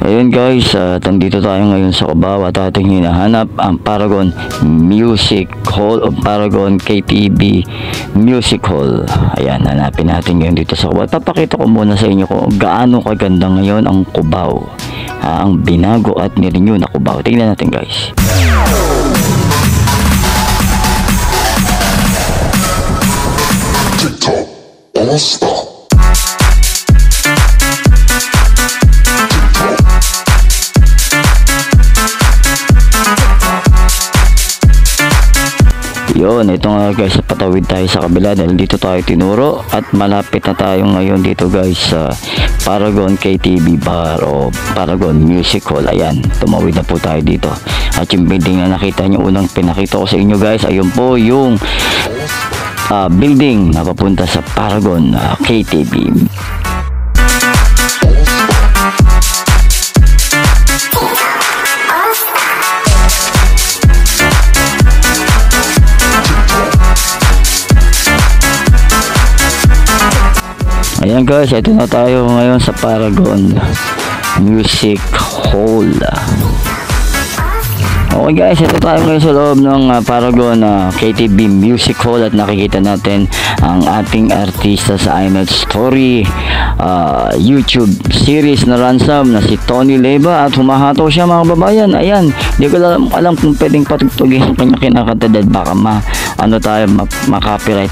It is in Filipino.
Ayun guys, nandito tayo ngayon sa Cubao at ating hinahanap ang Paragon Music Hall o Paragon KTV Music Hall. Ayan, hanapin natin ngayon dito sa Cubao. Papakita ko muna sa inyo kung gaano kaganda ngayon ang Cubao. Ang binago at nirenew na Cubao. Tingnan natin guys. TikTok All-Star. Yun, ito nga guys, patawid tayo sa kabila dahil dito tayo tinuro at malapit na tayo ngayon dito guys sa Paragon KTV Bar o Paragon Music Hall. Ayan, tumawid na po tayo dito. At yung building na nakita nyo, unang pinakita ko sa inyo guys, ayun po yung building na papunta sa Paragon KTV. Ayan guys, ito na tayo ngayon sa Paragon Music Hall. Okay guys, ito tayo ngayon sa loob ng Paragon KTV Music Hall at nakikita natin ang ating artista sa I Know Story YouTube series na Ransom na si Tony Leyva at humahato siya mga babayan. Ayan, hindi ko alam kung pwedeng patugtugin ang kanya kinakanta dahil baka ma-copyright.